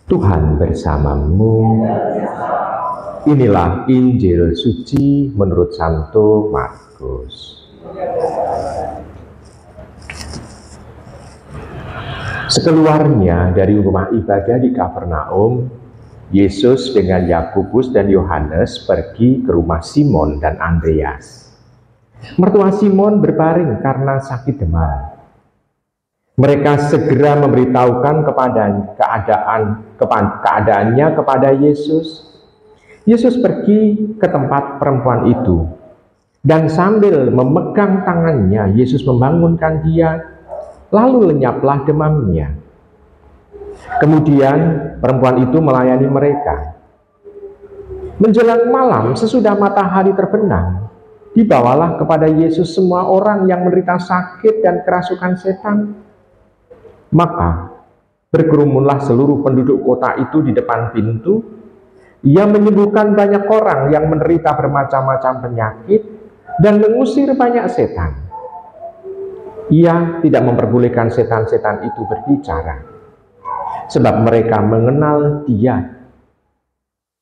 Tuhan bersamamu. Inilah Injil suci menurut Santo Markus. Sekeluarnya dari rumah ibadah di Kapernaum, Yesus dengan Yakobus dan Yohanes pergi ke rumah Simon dan Andreas. Mertua Simon berbaring karena sakit demam. Mereka segera memberitahukan keadaannya kepada Yesus. Yesus pergi ke tempat perempuan itu, dan sambil memegang tangannya, Yesus membangunkan dia, lalu lenyaplah demamnya. Kemudian perempuan itu melayani mereka. Menjelang malam, sesudah matahari terbenam, dibawalah kepada Yesus semua orang yang menderita sakit dan kerasukan setan. Maka berkerumunlah seluruh penduduk kota itu di depan pintu. Ia menyembuhkan banyak orang yang menderita bermacam-macam penyakit dan mengusir banyak setan. Ia tidak memperbolehkan setan-setan itu berbicara, sebab mereka mengenal Dia.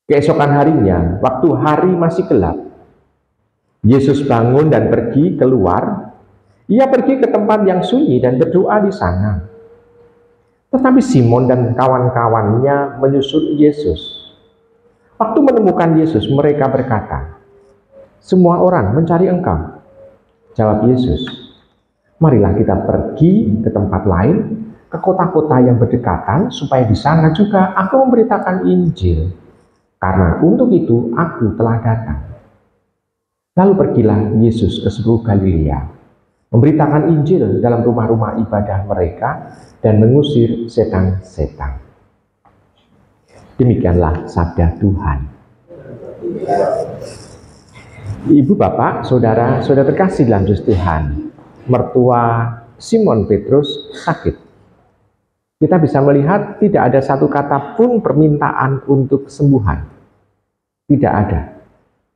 Keesokan harinya, waktu hari masih gelap, Yesus bangun dan pergi keluar. Ia pergi ke tempat yang sunyi dan berdoa di sana. Tetapi Simon dan kawan-kawannya menyusul Yesus. Waktu menemukan Yesus, mereka berkata, "Semua orang mencari Engkau." Jawab Yesus, "Marilah kita pergi ke tempat lain, ke kota-kota yang berdekatan, supaya di sana juga aku memberitakan Injil. Karena untuk itu aku telah datang." Lalu pergilah Yesus ke seluruh Galilea, memberitakan Injil dalam rumah-rumah ibadah mereka dan mengusir setan-setan. Demikianlah sabda Tuhan. Ibu, bapak, saudara terkasih dalam Kristus Tuhan, mertua Simon Petrus sakit. Kita bisa melihat tidak ada satu kata pun permintaan untuk kesembuhan. Tidak ada.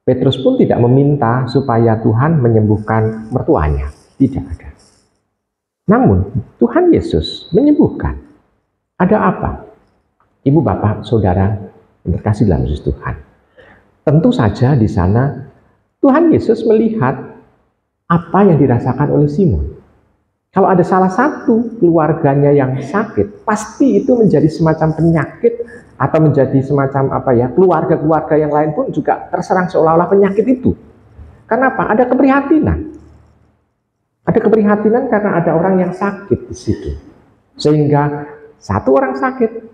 Petrus pun tidak meminta supaya Tuhan menyembuhkan mertuanya. Tidak ada. Namun Tuhan Yesus menyembuhkan. Ada apa? Ibu, bapak, saudara yang terkasih dalam Kristus Tuhan. Tentu saja di sana Tuhan Yesus melihat apa yang dirasakan oleh Simon. Kalau ada salah satu keluarganya yang sakit, pasti itu menjadi semacam penyakit atau menjadi semacam keluarga-keluarga yang lain pun juga terserang seolah-olah penyakit itu. Kenapa? Ada keprihatinan. Ada keprihatinan karena ada orang yang sakit di situ. Sehingga satu orang sakit,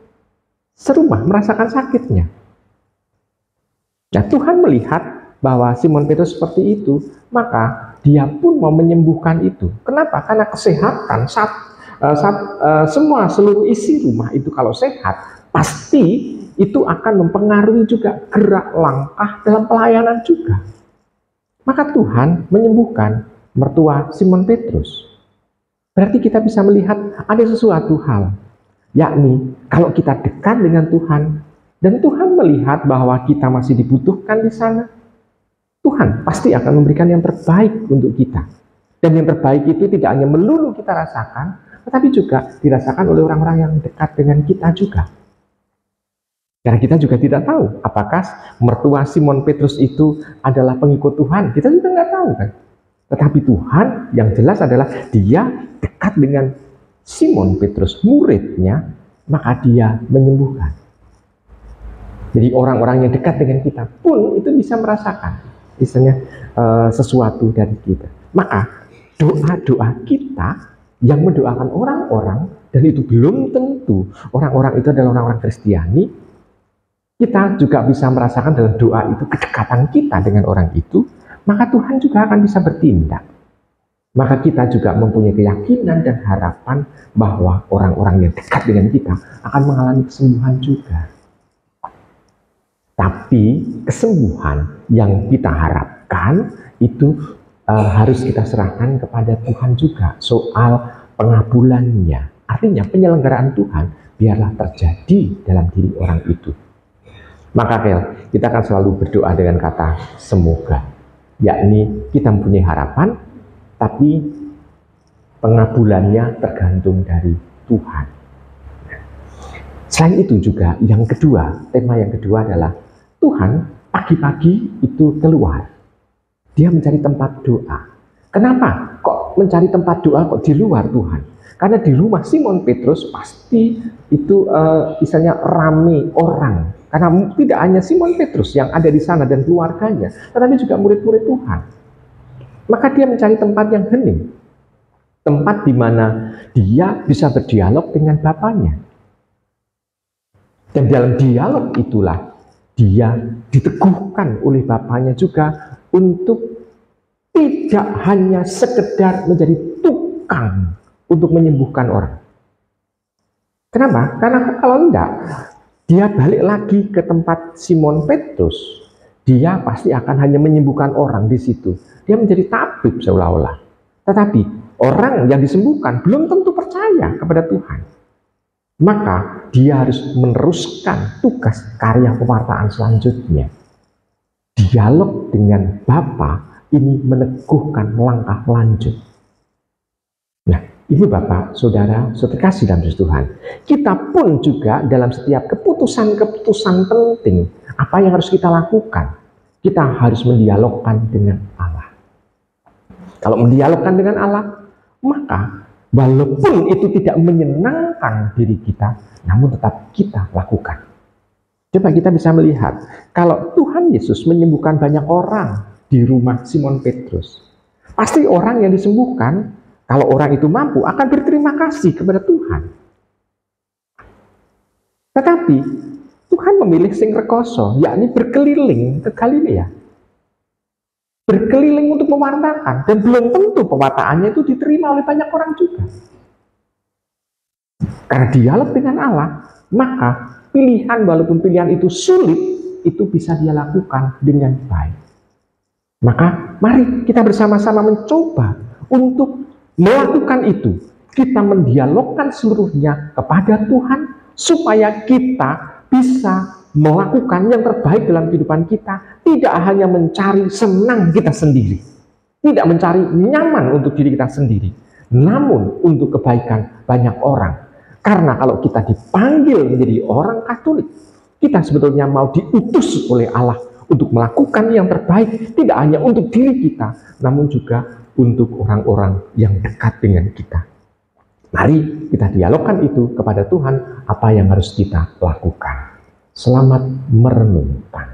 serumah merasakan sakitnya. Nah, Tuhan melihat bahwa Simon Petrus seperti itu, maka dia pun mau menyembuhkan itu. Kenapa? Karena kesehatan, seluruh isi rumah itu kalau sehat, pasti itu akan mempengaruhi juga gerak langkah dalam pelayanan juga. Maka Tuhan menyembuhkan mertua Simon Petrus. Berarti kita bisa melihat ada sesuatu hal, yakni kalau kita dekat dengan Tuhan dan Tuhan melihat bahwa kita masih dibutuhkan di sana, Tuhan pasti akan memberikan yang terbaik untuk kita. Dan yang terbaik itu tidak hanya melulu kita rasakan, tetapi juga dirasakan oleh orang-orang yang dekat dengan kita juga. Karena kita juga tidak tahu apakah mertua Simon Petrus itu adalah pengikut Tuhan. Kita juga nggak tahu kan. Tetapi Tuhan yang jelas adalah dia dekat dengan Simon Petrus, muridnya, maka dia menyembuhkan. Jadi orang-orang yang dekat dengan kita pun itu bisa merasakan sesuatu dari kita. Maka doa-doa kita yang mendoakan orang-orang, dan itu belum tentu orang-orang itu adalah orang-orang Kristiani, kita juga bisa merasakan dalam doa itu kedekatan kita dengan orang itu, maka Tuhan juga akan bisa bertindak. Maka kita juga mempunyai keyakinan dan harapan bahwa orang-orang yang dekat dengan kita akan mengalami kesembuhan juga. Tapi kesembuhan yang kita harapkan itu harus kita serahkan kepada Tuhan juga soal pengabulannya. Artinya penyelenggaraan Tuhan biarlah terjadi dalam diri orang itu. Maka kita akan selalu berdoa dengan kata semoga, yakni kita mempunyai harapan, tapi pengabulannya tergantung dari Tuhan. Selain itu juga yang kedua, tema yang kedua adalah Tuhan pagi-pagi itu keluar. Dia mencari tempat doa. Kenapa kok mencari tempat doa kok di luar Tuhan? Karena di rumah Simon Petrus pasti itu misalnya rame orang. Karena tidak hanya Simon Petrus yang ada di sana dan keluarganya, tetapi juga murid-murid Tuhan. Maka dia mencari tempat yang hening. Tempat di mana dia bisa berdialog dengan Bapaknya. Dan dalam dialog itulah dia diteguhkan oleh Bapaknya juga untuk tidak hanya sekedar menjadi tukang untuk menyembuhkan orang. Kenapa? Karena kalau enggak, dia balik lagi ke tempat Simon Petrus, dia pasti akan hanya menyembuhkan orang di situ. Dia menjadi tabib seolah-olah. Tetapi orang yang disembuhkan belum tentu percaya kepada Tuhan. Maka dia harus meneruskan tugas karya pewartaan selanjutnya. Dialog dengan Bapa ini meneguhkan langkah lanjut. Nah, Ibu Bapak, Saudara, Saudara kasih dalam Tuhan, kita pun juga dalam setiap keputusan-keputusan penting, apa yang harus kita lakukan? Kita harus mendialogkan dengan Allah. Kalau mendialogkan dengan Allah, maka walaupun itu tidak menyenangkan diri kita, namun tetap kita lakukan. Coba kita bisa melihat, kalau Tuhan Yesus menyembuhkan banyak orang di rumah Simon Petrus, pasti orang yang disembuhkan, kalau orang itu mampu, akan berterima kasih kepada Tuhan. Tetapi Tuhan memilih sing rekoso, yakni berkeliling ke Galilea. Berkeliling untuk mewartakan, dan belum tentu pewartaannya itu diterima oleh banyak orang juga. Karena dialog dengan Allah, maka pilihan, walaupun pilihan itu sulit, itu bisa dia lakukan dengan baik. Maka mari kita bersama-sama mencoba untuk melakukan itu. Kita mendialogkan seluruhnya kepada Tuhan, supaya kita bisa melakukan yang terbaik dalam kehidupan kita, tidak hanya mencari senang kita sendiri, tidak mencari nyaman untuk diri kita sendiri, namun untuk kebaikan banyak orang. Karena kalau kita dipanggil menjadi orang Katolik, kita sebetulnya mau diutus oleh Allah untuk melakukan yang terbaik, tidak hanya untuk diri kita, namun juga untuk orang-orang yang dekat dengan kita. Mari kita dialogkan itu kepada Tuhan, apa yang harus kita lakukan. Selamat merenungkan.